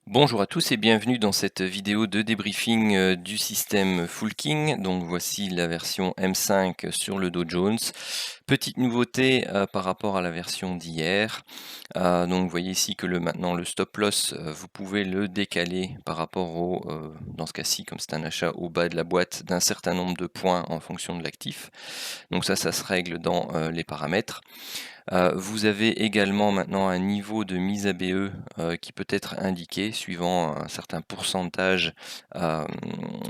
Bonjour à tous et bienvenue dans cette vidéo de débriefing du système Fullking. Donc voici la version M5 sur le Dow Jones. Petite nouveauté par rapport à la version d'hier. Donc vous voyez ici que maintenant le stop loss, vous pouvez le décaler par rapport au, dans ce cas-ci, comme c'est un achat au bas de la boîte, d'un certain nombre de points en fonction de l'actif. Donc ça se règle dans les paramètres. Vous avez également maintenant un niveau de mise à BE qui peut être indiqué suivant un certain pourcentage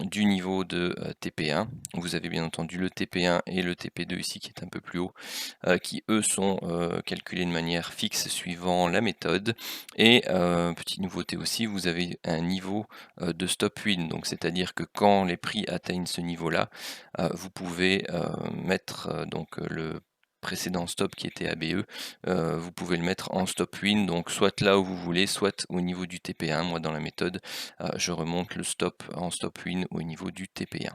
du niveau de TP1. Vous avez bien entendu le TP1 et le TP2 ici qui est un peu plus haut, qui eux sont calculés de manière fixe suivant la méthode. Et petite nouveauté aussi, vous avez un niveau de stop win, donc c'est-à-dire que quand les prix atteignent ce niveau-là, vous pouvez mettre donc le précédent stop qui était ABE, vous pouvez le mettre en stop win, donc soit là où vous voulez, soit au niveau du TP1. Moi dans la méthode, je remonte le stop en stop win au niveau du TP1.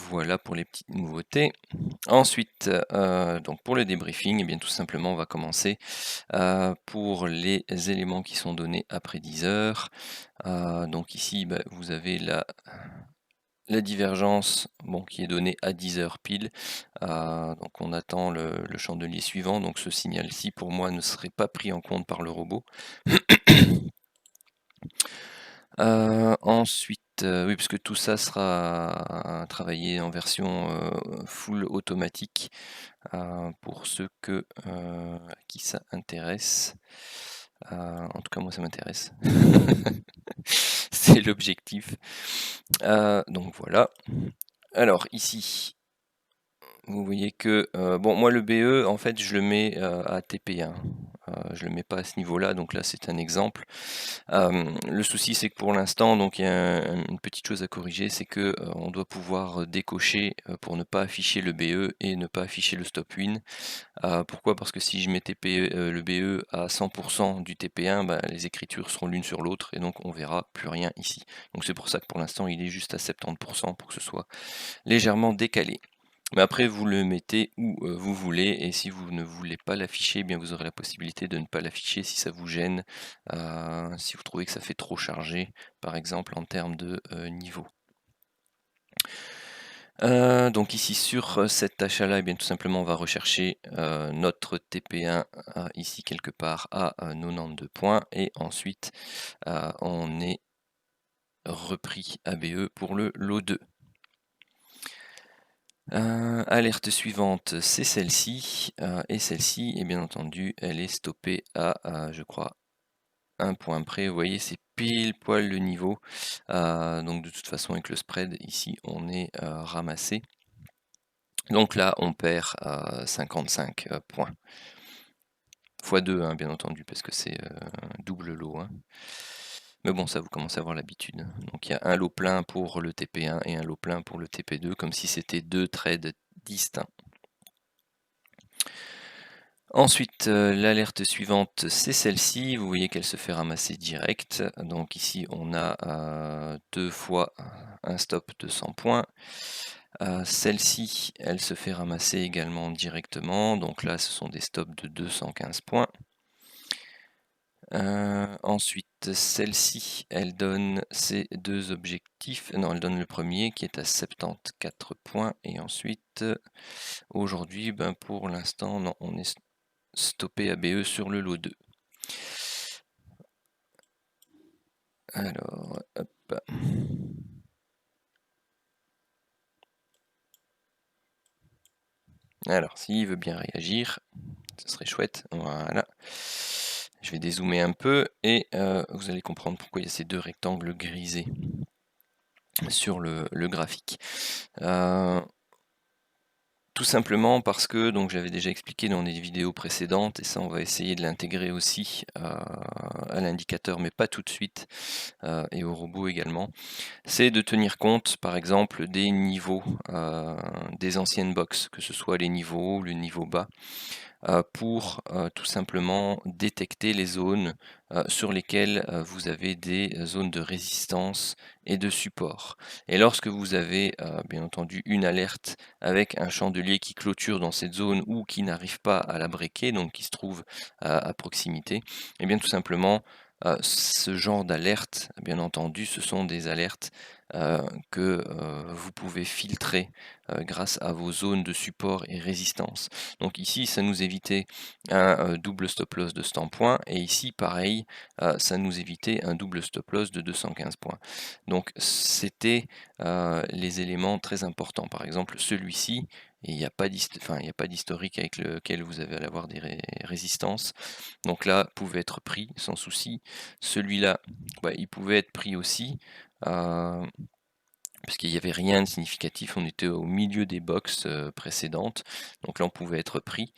Voilà pour les petites nouveautés. Ensuite, donc pour le débriefing, et bien tout simplement on va commencer pour les éléments qui sont donnés après 10 heures. Donc ici vous avez la divergence qui est donnée à 10 heures pile. Donc on attend le chandelier suivant, donc ce signal-ci pour moi ne serait pas pris en compte par le robot. Ensuite, oui, puisque tout ça sera travaillé en version full automatique pour ceux à qui ça intéresse. En tout cas, moi, ça m'intéresse. C'est l'objectif. Donc voilà. Alors ici, vous voyez que, bon, moi le BE, en fait, je le mets à TP1. Je le mets pas à ce niveau-là, donc là c'est un exemple. Le souci c'est que pour l'instant, donc il y a une petite chose à corriger, c'est que on doit pouvoir décocher pour ne pas afficher le BE et ne pas afficher le stop win. Pourquoi? Parce que si je mets le BE à 100% du TP1, les écritures seront l'une sur l'autre et donc on verra plus rien ici. Donc c'est pour ça que pour l'instant il est juste à 70% pour que ce soit légèrement décalé. Mais après, vous le mettez où vous voulez, et si vous ne voulez pas l'afficher, eh bien vous aurez la possibilité de ne pas l'afficher si ça vous gêne, si vous trouvez que ça fait trop chargé, par exemple en termes de niveau. Donc ici sur cet achat-là, eh bien tout simplement on va rechercher notre TP1 ici quelque part à 92 points, et ensuite on est repris ABE pour le lot 2. Alerte suivante, c'est celle-ci, et celle-ci, et bien entendu, elle est stoppée à je crois, un point près. Vous voyez, c'est pile poil le niveau. Donc de toute façon, avec le spread, ici, on est ramassé. Donc là, on perd 55 points. x2, hein, bien entendu, parce que c'est double lot. Hein. Mais bon, ça, vous commencez à avoir l'habitude. Donc il y a un lot plein pour le TP1 et un lot plein pour le TP2, comme si c'était deux trades distincts. Ensuite, l'alerte suivante, c'est celle-ci. Vous voyez qu'elle se fait ramasser direct. Donc ici, on a 2 fois un stop de 100 points. Celle-ci, elle se fait ramasser également directement. Donc là, ce sont des stops de 215 points. Ensuite, celle-ci, elle donne ces deux objectifs. Non, elle donne le premier qui est à 74 points. Et ensuite, aujourd'hui, pour l'instant, non, on est stoppé ABE sur le lot 2. Alors, hop. Alors, s'il veut bien réagir, ce serait chouette. Voilà. Je vais dézoomer un peu et vous allez comprendre pourquoi il y a ces deux rectangles grisés sur le graphique. Tout simplement parce que, donc j'avais déjà expliqué dans des vidéos précédentes, et ça on va essayer de l'intégrer aussi à l'indicateur, mais pas tout de suite, et au robot également, c'est de tenir compte par exemple des niveaux des anciennes box, que ce soit les niveaux hauts ou le niveau bas. pour tout simplement détecter les zones sur lesquelles vous avez des zones de résistance et de support. Et lorsque vous avez bien entendu une alerte avec un chandelier qui clôture dans cette zone ou qui n'arrive pas à la breaker, donc qui se trouve à proximité, et bien tout simplement ce genre d'alerte, bien entendu, ce sont des alertes que vous pouvez filtrer grâce à vos zones de support et résistance. Donc ici, ça nous évitait un double stop loss de 100 points, et ici, pareil, ça nous évitait un double stop loss de 215 points. Donc c'était les éléments très importants. Par exemple, celui-ci, et il n'y a pas d'historique avec lequel vous allez avoir des résistances. Donc là, pouvait être pris sans souci. Celui-là, il pouvait être pris aussi. Parce qu'il n'y avait rien de significatif, on était au milieu des box précédentes, donc là on pouvait être pris.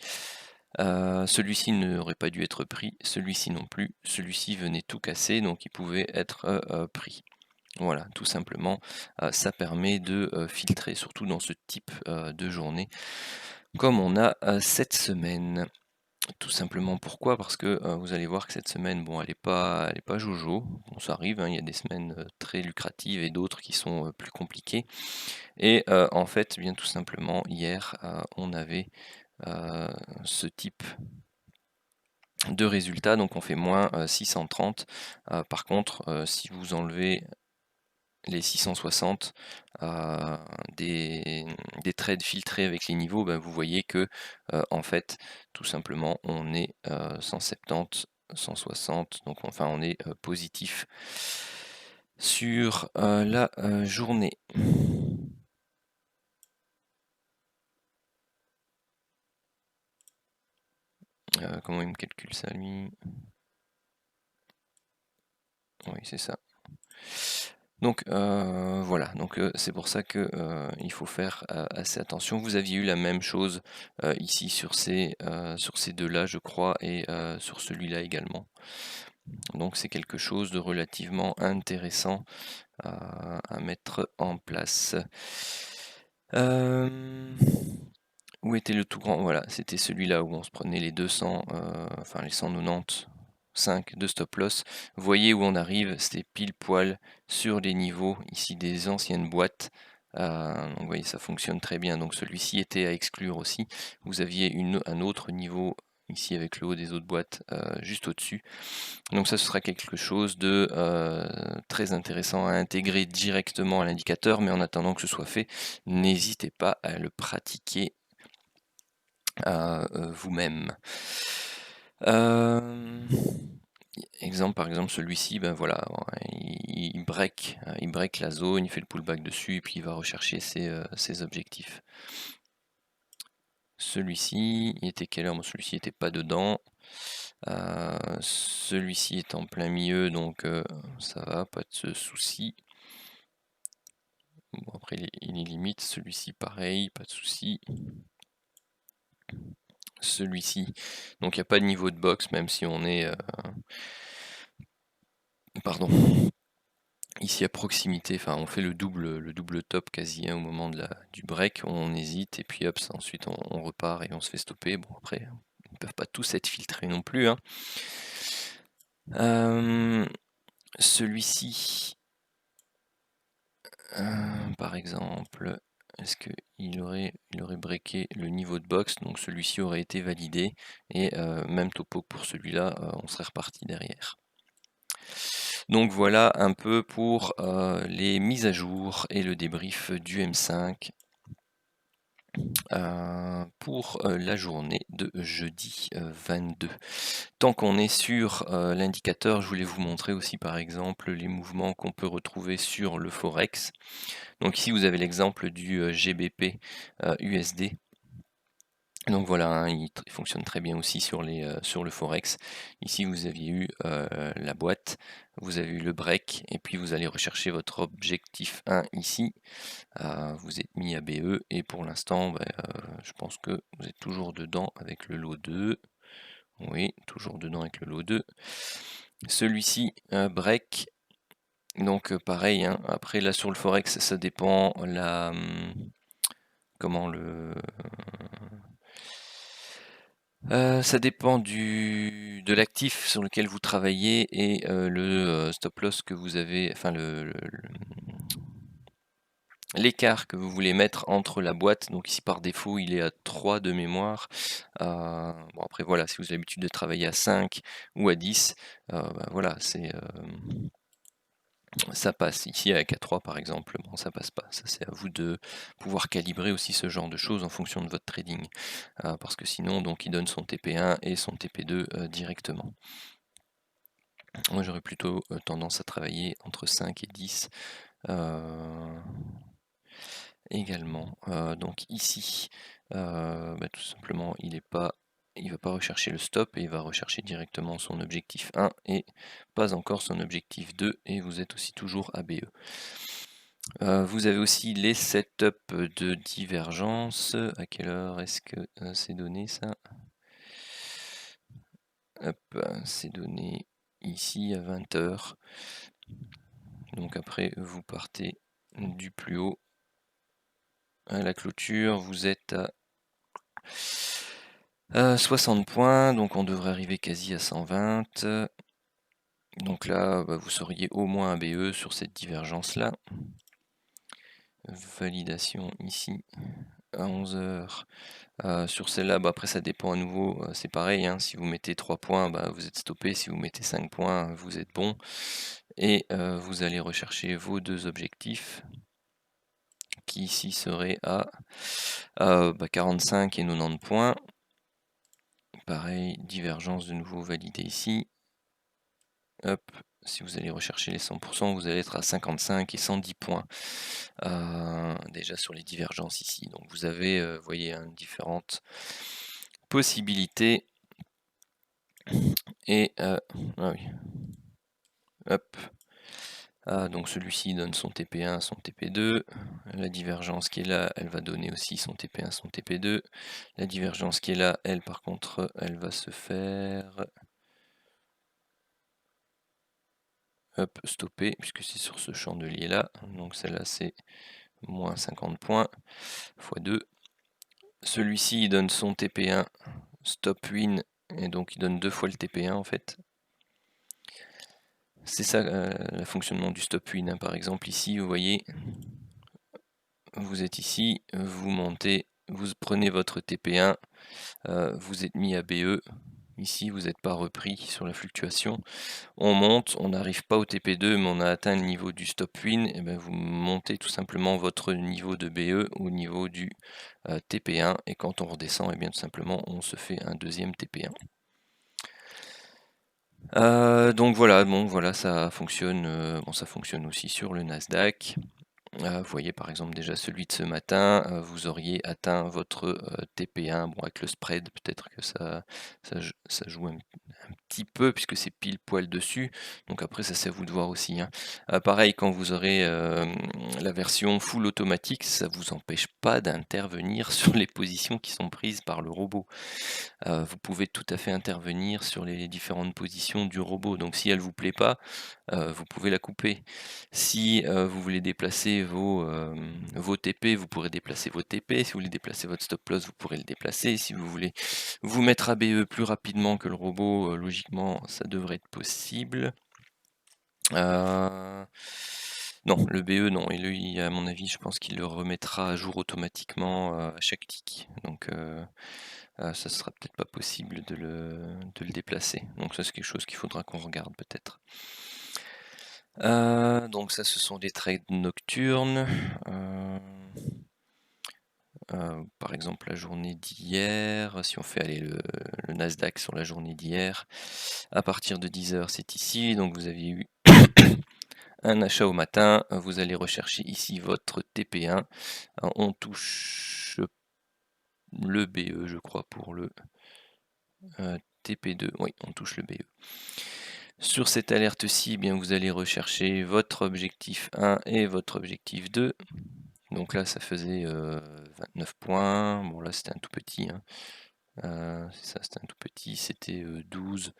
Celui-ci n'aurait pas dû être pris, celui-ci non plus, celui-ci venait tout casser, donc il pouvait être pris. Voilà, tout simplement, ça permet de filtrer, surtout dans ce type de journée, comme on a cette semaine. Tout simplement pourquoi? Parce que vous allez voir que cette semaine, bon, elle est pas jojo. Bon, ça arrive, hein, il y a des semaines très lucratives et d'autres qui sont plus compliquées. Et en fait, bien tout simplement, hier, on avait ce type de résultat, donc on fait moins 630. Par contre, si vous enlevez les 660 des trades filtrés avec les niveaux, vous voyez que en fait, tout simplement, on est 170, 160, donc enfin on est positif sur la journée. Comment il me calcule ça, lui? Oui, c'est ça. Donc voilà, donc c'est pour ça que il faut faire assez attention. Vous aviez eu la même chose ici sur ces deux-là, je crois, et sur celui-là également. Donc c'est quelque chose de relativement intéressant à mettre en place. Où était le tout grand? Voilà, c'était celui-là où on se prenait les 200, enfin les 195 de stop loss. Vous voyez où on arrive, c'était pile poil sur les niveaux ici des anciennes boîtes. Donc vous voyez, ça fonctionne très bien. Donc celui-ci était à exclure aussi. Vous aviez un autre niveau ici avec le haut des autres boîtes juste au-dessus. Donc ça, ce sera quelque chose de très intéressant à intégrer directement à l'indicateur, mais en attendant que ce soit fait, n'hésitez pas à le pratiquer vous-même. Exemple, par exemple, celui-ci, voilà, il break la zone, il fait le pullback dessus, et puis il va rechercher ses objectifs. Celui-ci, il était quelle heure? Bon, celui-ci n'était pas dedans. Celui-ci est en plein milieu, donc ça va, pas de souci. Bon, après, il est limite. Celui-ci, pareil, pas de souci. Celui-ci, donc il n'y a pas de niveau de box, même si on est pardon, ici à proximité, enfin on fait le double top quasi au moment du break, on hésite et puis hop, ensuite on repart et on se fait stopper. Bon, après, ils ne peuvent pas tous être filtrés non plus, hein. Celui-ci, par exemple, est-ce qu'il aurait breaké le niveau de box? Donc celui-ci aurait été validé et même topo pour celui-là, on serait reparti derrière. Donc voilà un peu pour les mises à jour et le débrief du M5 pour la journée de jeudi 22. Tant qu'on est sur l'indicateur, je voulais vous montrer aussi par exemple les mouvements qu'on peut retrouver sur le Forex. Donc ici vous avez l'exemple du GBP USD. Donc voilà, hein, il fonctionne très bien aussi sur le Forex. Ici, vous aviez eu la boîte, vous avez eu le break, et puis vous allez rechercher votre objectif 1 ici. Vous êtes mis à BE, et pour l'instant, je pense que vous êtes toujours dedans avec le lot 2. Oui, toujours dedans avec le lot 2. Celui-ci, break. Donc pareil, hein, après là sur le Forex, ça dépend comment Ça dépend de l'actif sur lequel vous travaillez et le stop loss que vous avez, enfin l'écart que vous voulez mettre entre la boîte. Donc ici par défaut il est à 3 de mémoire. Bon après voilà, si vous avez l'habitude de travailler à 5 ou à 10, bah, voilà, ça passe. Ici avec A3 par exemple, bon ça passe pas. Ça c'est à vous de pouvoir calibrer aussi ce genre de choses en fonction de votre trading. Parce que sinon donc il donne son TP1 et son TP2 directement. Moi j'aurais plutôt tendance à travailler entre 5 et 10 également. Donc ici, bah, tout simplement il ne va pas rechercher le stop et il va rechercher directement son objectif 1 et pas encore son objectif 2 et vous êtes aussi toujours ABE. Vous avez aussi les setups de divergence. À quelle heure est-ce que c'est donné ça? Hop, c'est donné ici à 20h. Donc après vous partez du plus haut à la clôture, vous êtes à 60 points, donc on devrait arriver quasi à 120. Donc là, bah, vous seriez au moins ABE sur cette divergence-là. Validation ici à 11h. Sur celle-là, bah, après ça dépend à nouveau, c'est pareil, hein, si vous mettez 3 points, bah, vous êtes stoppé, si vous mettez 5 points, vous êtes bon. Et vous allez rechercher vos deux objectifs, qui ici seraient à 45 et 90 points. Pareil, divergence de nouveau validée ici. Hop, si vous allez rechercher les 100%, vous allez être à 55 et 110 points déjà sur les divergences ici. Donc vous avez, vous voyez, hein, différentes possibilités. Et ah oui. Hop. Donc celui-ci donne son TP1, son TP2. La divergence qui est là, elle va donner aussi son TP1, son TP2. La divergence qui est là, elle par contre, elle va se faire stopper, puisque c'est sur ce chandelier là. Donc celle-là c'est moins 50 points x 2. Celui-ci il donne son TP1, stop win, et donc il donne 2 fois le TP1 en fait. C'est ça le fonctionnement du stop win, hein. Par exemple ici vous voyez, vous êtes ici, vous montez, vous prenez votre TP1, vous êtes mis à BE, ici vous n'êtes pas repris sur la fluctuation, on monte, on n'arrive pas au TP2 mais on a atteint le niveau du stop win, et bien vous montez tout simplement votre niveau de BE au niveau du TP1 et quand on redescend, et bien tout simplement on se fait un deuxième TP1. Donc voilà, bon voilà, ça fonctionne, bon ça fonctionne aussi sur le Nasdaq. Vous voyez par exemple déjà celui de ce matin, vous auriez atteint votre TP1. Bon, avec le spread, peut-être que ça joue un petit peu puisque c'est pile poil dessus. Donc après, ça c'est à vous de voir aussi, hein. Pareil, quand vous aurez la version full automatique, ça ne vous empêche pas d'intervenir sur les positions qui sont prises par le robot. Vous pouvez tout à fait intervenir sur les différentes positions du robot. Donc si elle ne vous plaît pas, vous pouvez la couper. Si vous voulez déplacer vos TP, vous pourrez déplacer vos TP. Si vous voulez déplacer votre stop loss, vous pourrez le déplacer. Si vous voulez vous mettre à BE plus rapidement que le robot, logiquement, ça devrait être possible. Non, le BE, non. Et lui, à mon avis, je pense qu'il le remettra à jour automatiquement à chaque tick. Donc, ça sera peut-être pas possible de le déplacer. Donc, ça, c'est quelque chose qu'il faudra qu'on regarde peut-être. Donc ça, ce sont des trades nocturnes. Par exemple, la journée d'hier, si on fait aller le Nasdaq sur la journée d'hier, à partir de 10h, c'est ici. Donc vous avez eu un achat au matin. Vous allez rechercher ici votre TP1. On touche le BE, je crois, pour le TP2. Oui, on touche le BE. Sur cette alerte-ci, bien vous allez rechercher votre objectif 1 et votre objectif 2. Donc là, ça faisait 29 points. Bon, là, c'était un tout petit, hein. C'est ça, c'était un tout petit. C'était 12.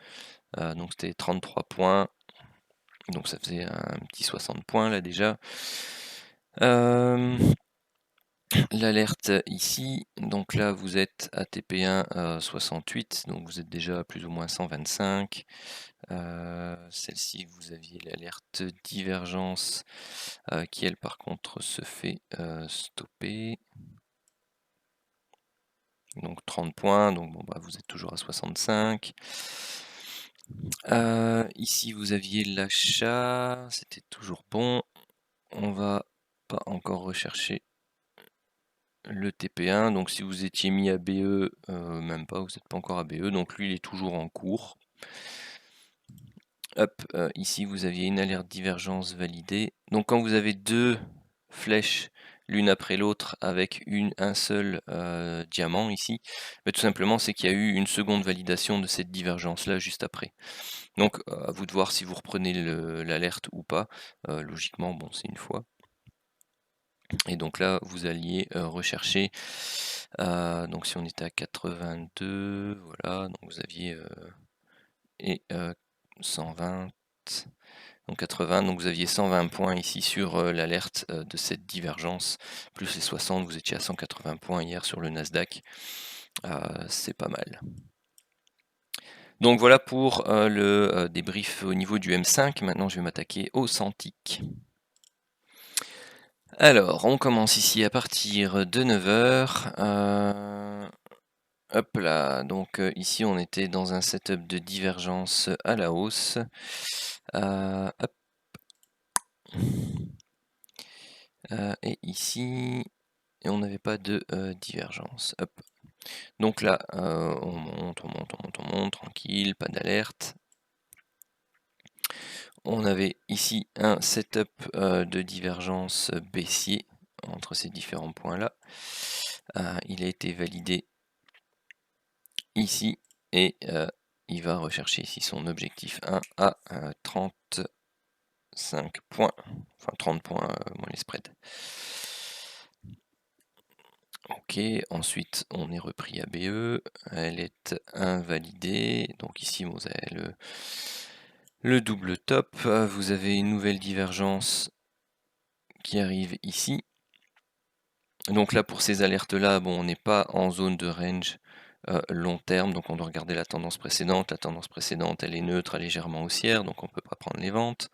Donc c'était 33 points. Donc ça faisait un petit 60 points là déjà. l'alerte ici, donc là vous êtes à TP1 68, donc vous êtes déjà à plus ou moins 125. Celle-ci, vous aviez l'alerte divergence qui elle par contre se fait stopper. Donc 30 points, donc bon, bah, vous êtes toujours à 65. Ici vous aviez l'achat, c'était toujours bon. On va pas encore rechercher le TP1, donc si vous étiez mis à BE, même pas, vous n'êtes pas encore à BE, donc lui il est toujours en cours. Hop, ici vous aviez une alerte divergence validée. Donc quand vous avez deux flèches l'une après l'autre avec un seul diamant ici, tout simplement c'est qu'il y a eu une seconde validation de cette divergence là juste après. Donc à vous de voir si vous reprenez l'alerte ou pas. Logiquement, bon, c'est une fois. Et donc là, vous alliez rechercher, donc si on était à 82, voilà, donc vous aviez et 120, donc 80, donc vous aviez 120 points ici sur l'alerte de cette divergence, plus les 60, vous étiez à 180 points hier sur le Nasdaq, c'est pas mal. Donc voilà pour le débrief au niveau du M5. Maintenant, je vais m'attaquer au Santic. Alors, on commence ici à partir de 9h. Hop là, donc ici on était dans un setup de divergence à la hausse. Hop. Et ici, on n'avait pas de divergence. Hop. Donc là, on monte, on monte, on monte, on monte, tranquille, pas d'alerte. On avait ici un setup de divergence baissier entre ces différents points-là. Il a été validé ici et il va rechercher ici son objectif 1 à 35 points, enfin 30 points moins les spreads. Ok, ensuite on est repris à BE, elle est invalidée, donc ici vous avez le double top, vous avez une nouvelle divergence qui arrive ici. Donc là pour ces alertes là, bon, on n'est pas en zone de range long terme, donc on doit regarder la tendance précédente. La tendance précédente elle est neutre à légèrement haussière, donc on ne peut pas prendre les ventes.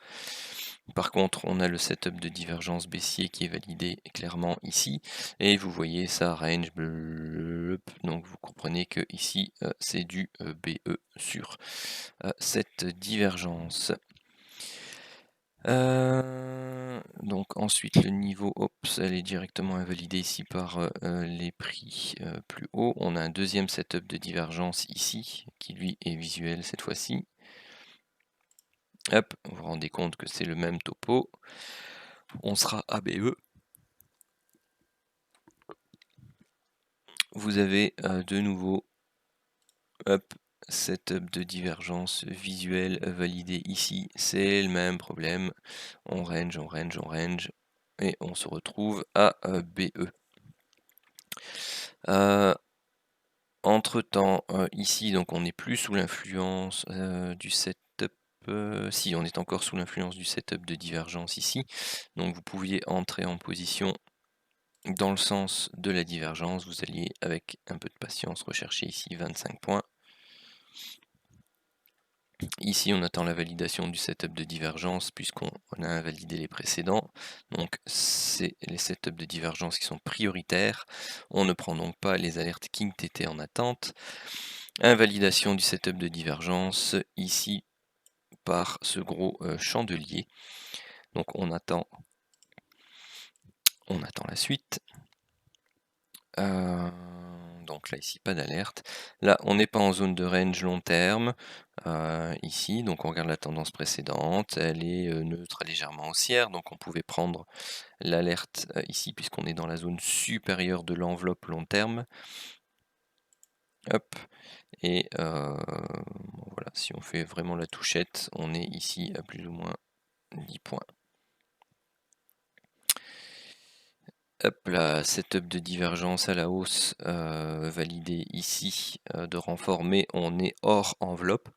Par contre, on a le setup de divergence baissier qui est validé clairement ici. Et vous voyez ça range bleu. Donc vous comprenez que ici c'est du BE sur cette divergence. Donc ensuite le niveau, elle est directement invalidée ici par les prix plus hauts. On a un deuxième setup de divergence ici, qui lui est visuel cette fois-ci. Hop, vous vous rendez compte que c'est le même topo. On sera à BE. Vous avez de nouveau setup de divergence visuelle validé ici. C'est le même problème. On range, on range, on range. Et on se retrouve à BE. Entre temps, ici, donc on n'est plus sous l'influence du setup. Si, on est encore sous l'influence du setup de divergence ici. Donc vous pouviez entrer en position dans le sens de la divergence. Vous alliez, avec un peu de patience, rechercher ici 25 points. Ici, on attend la validation du setup de divergence puisqu'on a invalidé les précédents. Donc, c'est les setups de divergence qui sont prioritaires. On ne prend donc pas les alertes King TT en attente. Invalidation du setup de divergence ici par ce gros chandelier. Donc, on attend la suite. Donc là ici pas d'alerte. Là on n'est pas en zone de range long terme ici, donc on regarde la tendance précédente, elle est neutre à légèrement haussière, donc on pouvait prendre l'alerte ici puisqu'on est dans la zone supérieure de l'enveloppe long terme. Hop, et bon, voilà, si on fait vraiment la touchette, on est ici à plus ou moins 10 points. Hop là, setup de divergence à la hausse validé ici de renfort, mais on est hors enveloppe.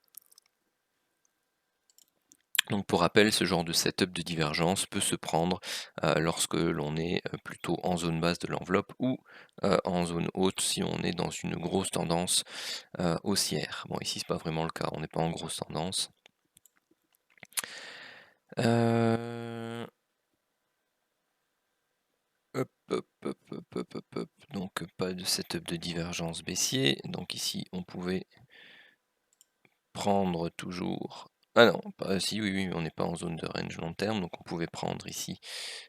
Donc pour rappel, ce genre de setup de divergence peut se prendre lorsque l'on est plutôt en zone basse de l'enveloppe ou en zone haute si on est dans une grosse tendance haussière. Bon, ici c'est pas vraiment le cas, on n'est pas en grosse tendance. Donc pas de setup de divergence baissier. Donc ici on pouvait prendre toujours. Ah non, si oui, on n'est pas en zone de range long terme, donc on pouvait prendre ici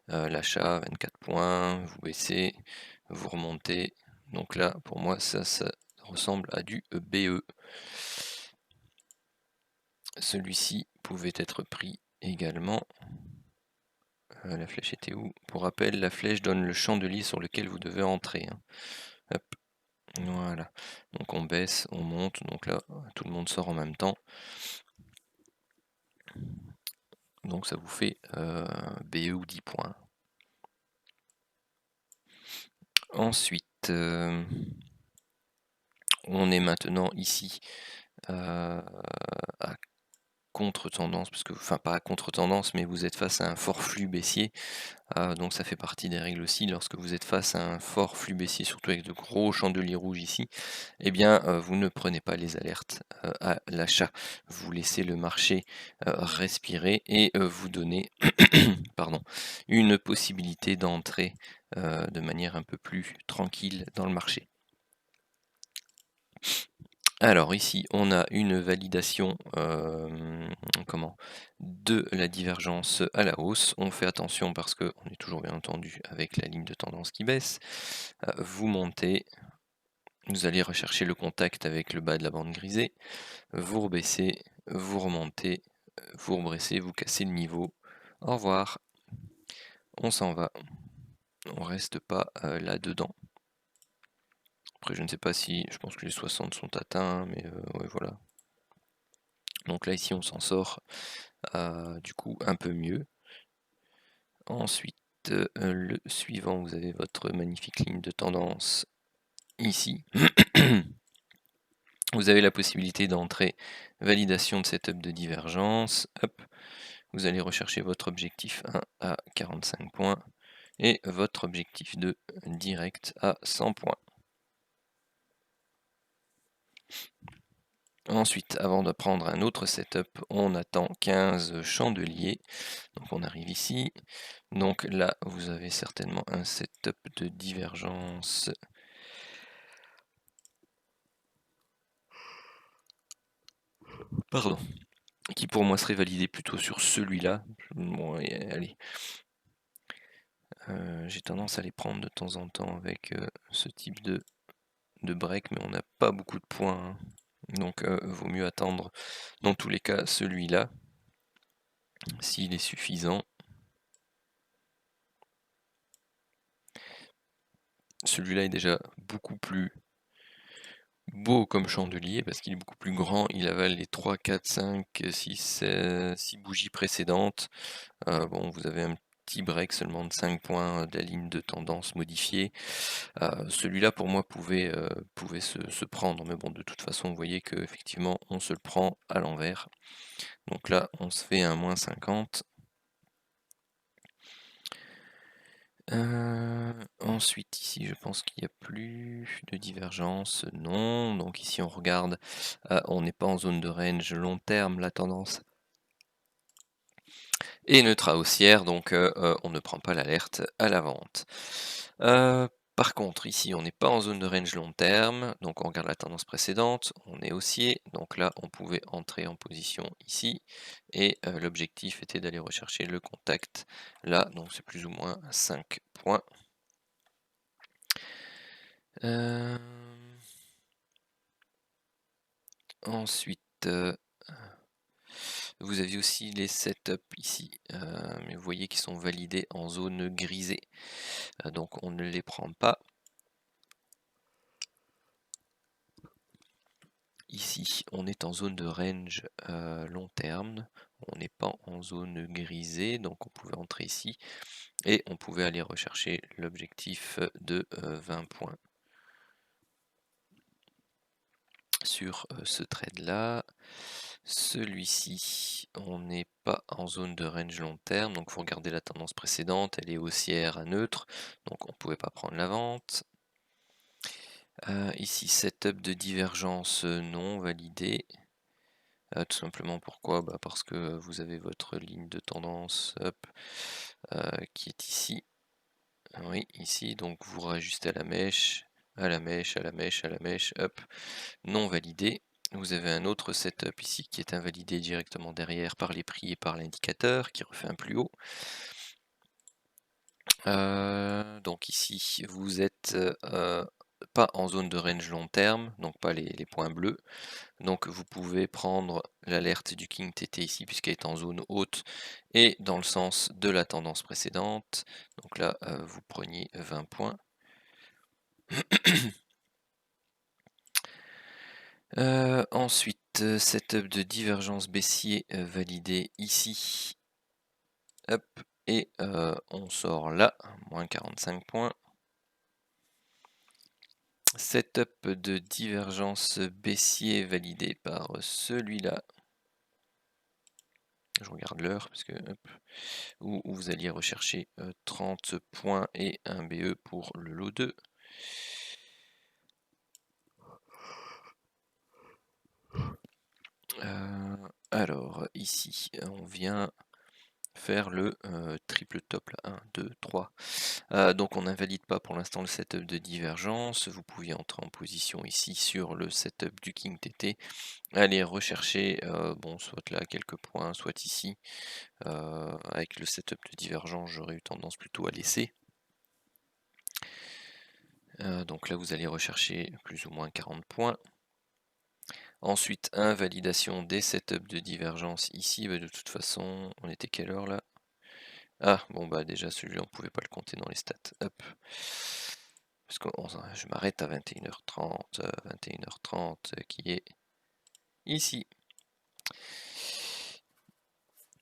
l'achat 24 points, vous baissez, vous remontez. Donc là, pour moi, ça ressemble à du BE. Celui-ci pouvait être pris également. La flèche était où? Pour rappel, la flèche donne le chandelier sur lequel vous devez entrer. Hein. Hop. Voilà. Donc on baisse, on monte. Donc là, tout le monde sort en même temps. Donc ça vous fait BE ou 10 points. Ensuite, on est maintenant ici à contre-tendance, parce que, enfin pas à contre-tendance, mais vous êtes face à un fort flux baissier. Donc ça fait partie des règles aussi, lorsque vous êtes face à un fort flux baissier, surtout avec de gros chandeliers rouges ici, eh bien vous ne prenez pas les alertes à l'achat. Vous laissez le marché respirer et vous donner pardon, une possibilité d'entrer de manière un peu plus tranquille dans le marché. Alors ici, on a une validation de la divergence à la hausse. On fait attention parce qu'on est toujours bien entendu avec la ligne de tendance qui baisse. Vous montez, vous allez rechercher le contact avec le bas de la bande grisée. Vous rebaissez, vous remontez, vous rebaissez, vous cassez le niveau. Au revoir. On s'en va. On reste pas là-dedans. Après, je ne sais pas si, je pense que les 60 sont atteints, mais ouais, voilà. Donc là, ici, on s'en sort du coup un peu mieux. Ensuite, le suivant, vous avez votre magnifique ligne de tendance ici. Vous avez la possibilité d'entrer validation de setup de divergence. Hop. Vous allez rechercher votre objectif 1 à 45 points et votre objectif 2 direct à 100 points. Ensuite, avant de prendre un autre setup, on attend 15 chandeliers. Donc on arrive ici. Donc là, vous avez certainement un setup de divergence. Pardon. Qui pour moi serait validé plutôt sur celui-là. Bon, allez. J'ai tendance à les prendre de temps en temps avec ce type de break, mais on n'a pas beaucoup de points. Hein. Donc vaut mieux attendre dans tous les cas celui-là, s'il est suffisant. Celui-là est déjà beaucoup plus beau comme chandelier parce qu'il est beaucoup plus grand, il avale les 3, 4, 5, 6, 6 bougies précédentes. Bon, vous avez un petit break seulement de 5 points de la ligne de tendance modifiée. Celui-là pour moi pouvait se prendre, mais bon, de toute façon vous voyez que effectivement on se le prend à l'envers. Donc là on se fait un moins 50. Ensuite ici je pense qu'il n'y a plus de divergence, non. Donc ici on regarde, on n'est pas en zone de range long terme, la tendance est neutre à haussière, donc on ne prend pas l'alerte à la vente. Par contre, ici, on n'est pas en zone de range long terme, donc on regarde la tendance précédente, on est haussier, donc là, on pouvait entrer en position ici, et l'objectif était d'aller rechercher le contact là, donc c'est plus ou moins 5 points. Ensuite, vous avez aussi les setups ici, mais vous voyez qu'ils sont validés en zone grisée, donc on ne les prend pas. Ici, on est en zone de range long terme, on n'est pas en zone grisée, donc on pouvait entrer ici et on pouvait aller rechercher l'objectif de 20 points sur ce trade là. Celui-ci, on n'est pas en zone de range long terme, donc vous regardez la tendance précédente, elle est haussière à neutre, donc on ne pouvait pas prendre la vente. Ici, setup de divergence non validé. Tout simplement pourquoi? Parce que vous avez votre ligne de tendance qui est ici. Oui, ici, donc vous réajustez à la mèche, à la mèche, à la mèche, à la mèche, hop, non validé. Vous avez un autre setup ici qui est invalidé directement derrière par les prix et par l'indicateur qui refait un plus haut. Donc ici, vous êtes pas en zone de range long terme, donc pas les points bleus. Donc vous pouvez prendre l'alerte du King TT ici puisqu'elle est en zone haute et dans le sens de la tendance précédente. Donc là, vous preniez 20 points. Ensuite, setup de divergence baissier validé ici. Hop, et on sort là, moins 45 points. Setup de divergence baissier validé par celui-là. Je regarde l'heure parce que où vous alliez rechercher 30 points et un BE pour le lot 2. Alors ici on vient faire le triple top là, 1, 2, 3. Donc on n'invalide pas pour l'instant le setup de divergence. Vous pouviez entrer en position ici sur le setup du King TT. Aller rechercher bon, soit là quelques points, soit ici. Avec le setup de divergence, j'aurais eu tendance plutôt à laisser. Donc là vous allez rechercher plus ou moins 40 points. Ensuite, invalidation des setups de divergence ici. De toute façon, on était quelle heure là? Ah, bon bah déjà celui-là on pouvait pas le compter dans les stats. Hop. Parce que je m'arrête à 21h30, 21h30 qui est ici.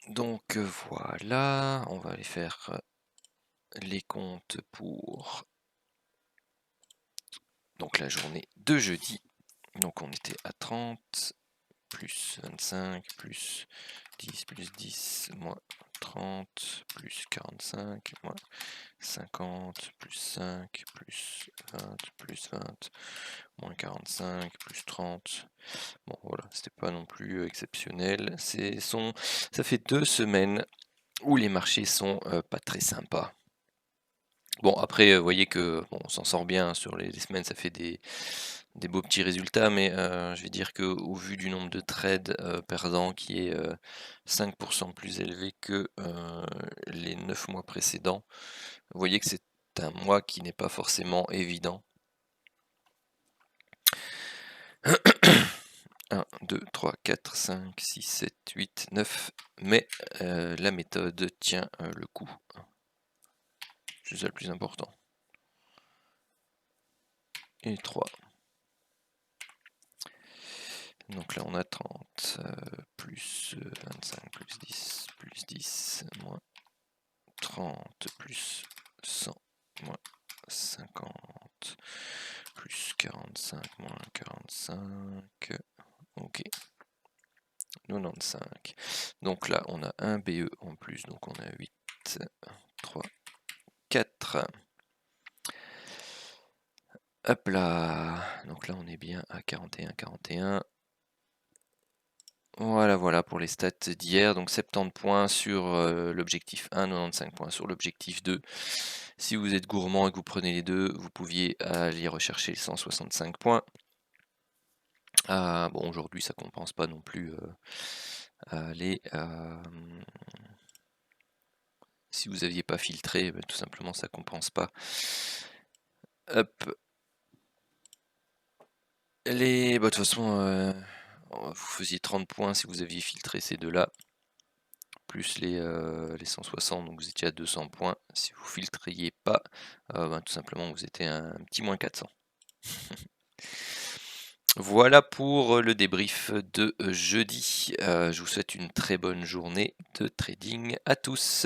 Donc voilà, on va aller faire les comptes pour donc la journée de jeudi. Donc on était à 30, plus 25, plus 10, plus 10, moins 30, plus 45, moins 50, plus 5, plus 20, plus 20, moins 45, plus 30. Bon voilà, c'était pas non plus exceptionnel. Ça fait 2 semaines où les marchés sont pas très sympas. Bon après, vous voyez que bon, on s'en sort bien sur les semaines, ça fait des beaux petits résultats, mais je vais dire qu'au vu du nombre de trades perdants qui est 5% plus élevé que les 9 mois précédents, vous voyez que c'est un mois qui n'est pas forcément évident. 1, 2, 3, 4, 5, 6, 7, 8, 9, mais la méthode tient le coup. C'est ça le plus important. Et 3. Donc là on a 30, plus 25, plus 10, moins 30, plus 100, moins 50, plus 45, moins 45, ok, 95. Donc là on a un BE en plus, donc on a 8, 3, 4. Hop là, donc là on est bien à 41, 41. Voilà pour les stats d'hier. Donc 70 points sur l'objectif 1, 95 points sur l'objectif 2. Si vous êtes gourmand et que vous prenez les deux, vous pouviez aller rechercher les 165 points. Bon, aujourd'hui, ça compense pas non plus si vous n'aviez pas filtré, tout simplement, ça compense pas. Hop. De toute façon, vous faisiez 30 points si vous aviez filtré ces deux-là. Plus les 160, donc vous étiez à 200 points. Si vous filtriez pas, tout simplement vous étiez un petit moins 400. Voilà pour le débrief de jeudi. Je vous souhaite une très bonne journée de trading à tous.